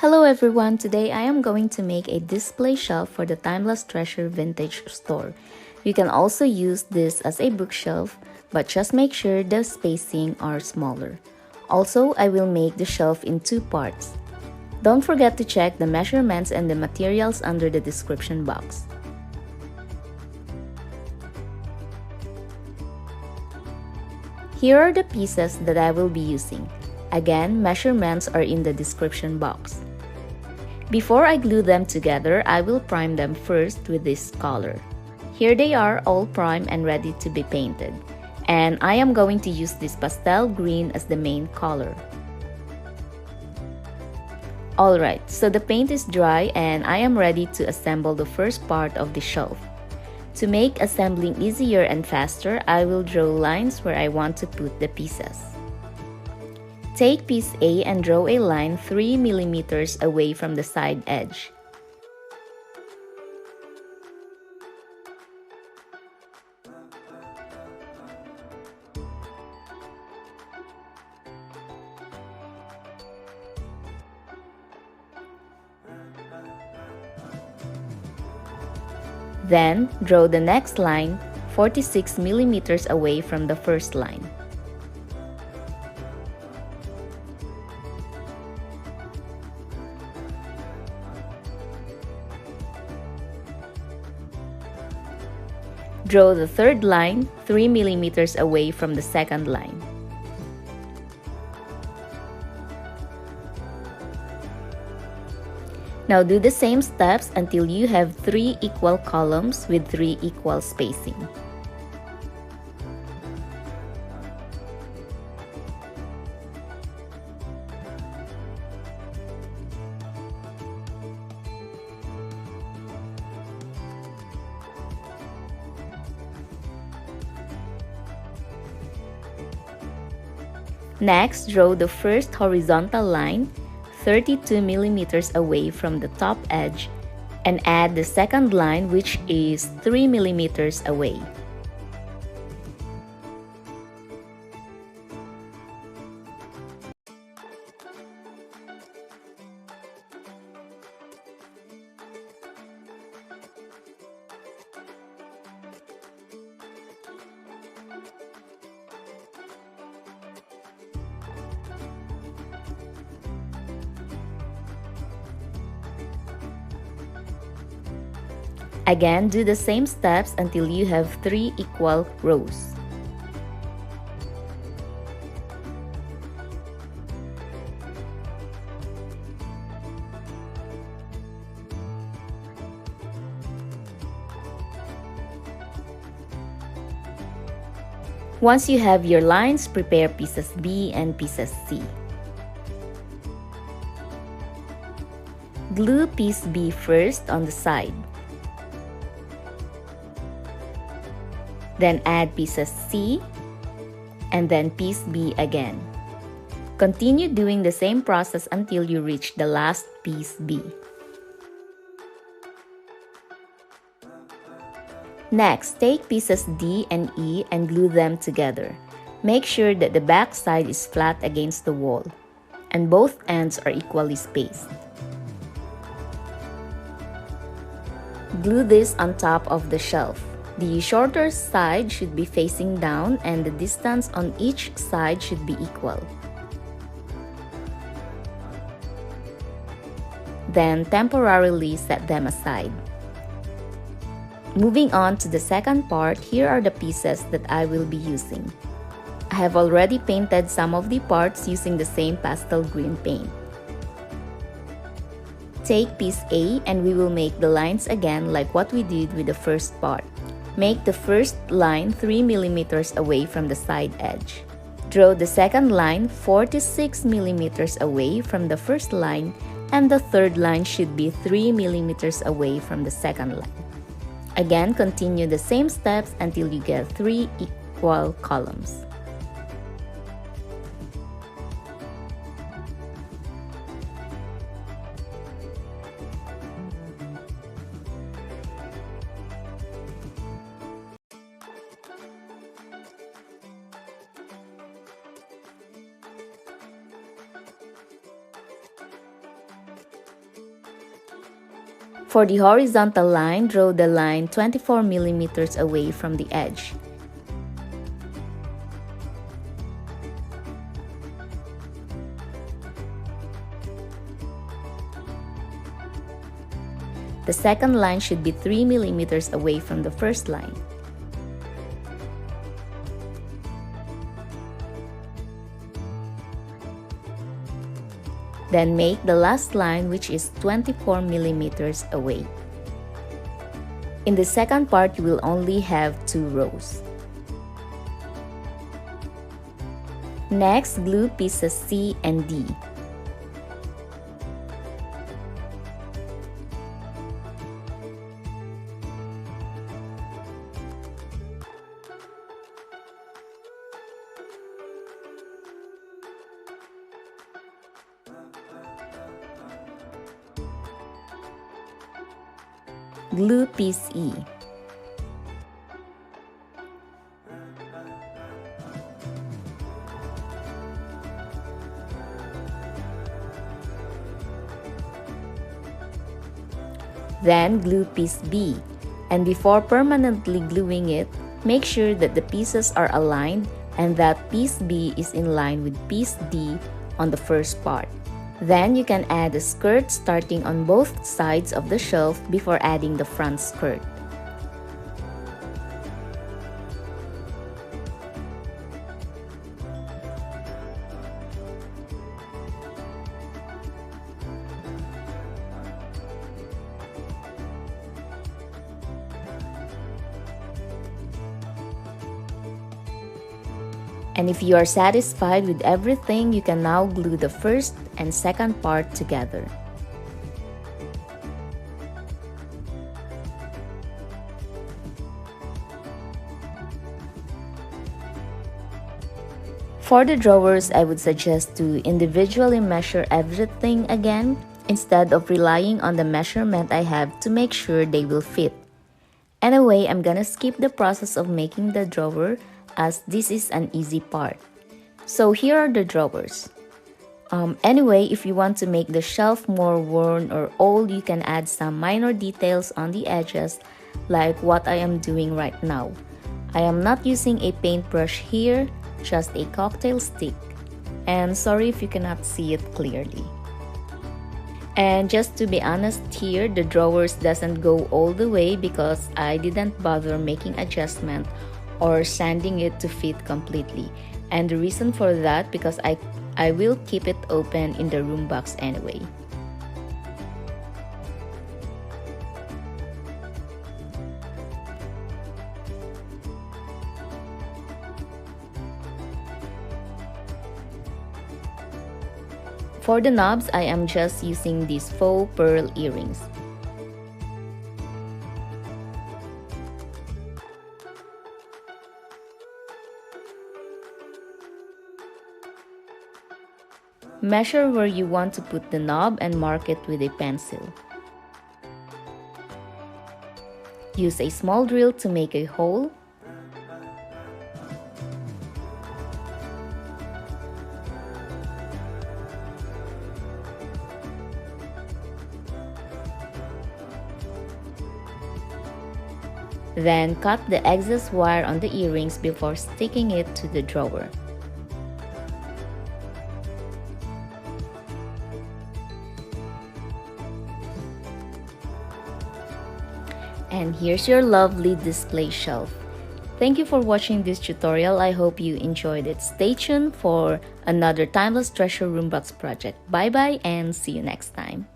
Hello everyone, today I am going to make a display shelf for the Timeless Treasure Vintage Store. You can also use this as a bookshelf, but just make sure the spacing are smaller. Also, I will make the shelf in two parts. Don't forget to check the measurements and the materials under the description box. Here are the pieces that I will be using. Again, measurements are in the description box. Before I glue them together, I will prime them first with this color. Here they are, all primed and ready to be painted. And I am going to use this pastel green as the main color. Alright, so the paint is dry and I am ready to assemble the first part of the shelf. To make assembling easier and faster, I will draw lines where I want to put the pieces. Take piece A and draw a line 3 mm away from the side edge. Then, draw the next line 46 mm away from the first line. Draw the third line 3 mm away from the second line. Now do the same steps until you have 3 equal columns with 3 equal spacing. Next, draw the first horizontal line 32 mm away from the top edge and add the second line, which is 3 mm away. Again, do the same steps until you have 3 equal rows. Once you have your lines, prepare pieces B and pieces C. Glue piece B first on the side. Then add pieces C, and then piece B again. Continue doing the same process until you reach the last piece B. Next, take pieces D and E and glue them together. Make sure that the back side is flat against the wall, and both ends are equally spaced. Glue this on top of the shelf. The shorter side should be facing down and the distance on each side should be equal. Then temporarily set them aside. Moving on to the second part, here are the pieces that I will be using. I have already painted some of the parts using the same pastel green paint. Take piece A and we will make the lines again like what we did with the first part. Make the first line 3 mm away from the side edge. Draw the second line 46 mm away from the first line, and the third line should be 3 mm away from the second line. Again, continue the same steps until you get 3 equal columns. For the horizontal line, draw the line 24 millimeters away from the edge. The second line should be 3 millimeters away from the first line. Then make the last line, which is 24 millimeters away. In the second part, you will only have 2 rows. Next, glue pieces C and D. Glue piece E. Then glue piece B, and before permanently gluing it, make sure that the pieces are aligned and that piece B is in line with piece D on the first part. Then you can add a skirt starting on both sides of the shelf before adding the front skirt. And if you are satisfied with everything, you can now glue the first and second part together. For the drawers, I would suggest to individually measure everything again instead of relying on the measurement I have to make sure they will fit. Anyway, I'm gonna skip the process of making the drawer as this is an easy part. So here are the drawers. Anyway, if you want to make the shelf more worn or old, you can add some minor details on the edges like what I am doing right now. I am not using a paintbrush here, just a cocktail stick. And sorry if you cannot see it clearly. And just to be honest here, the drawers doesn't go all the way because I didn't bother making adjustment or sanding it to fit completely. And the reason for that, because I will keep it open in the room box anyway. For the knobs, I am just using these faux pearl earrings. Measure where you want to put the knob and mark it with a pencil. Use a small drill to make a hole. Then cut the excess wire on the earrings before sticking it to the drawer. And here's your lovely display shelf. Thank you for watching this tutorial. I hope you enjoyed it. Stay tuned for another Timeless Treasure Room Box project. Bye bye and see you next time.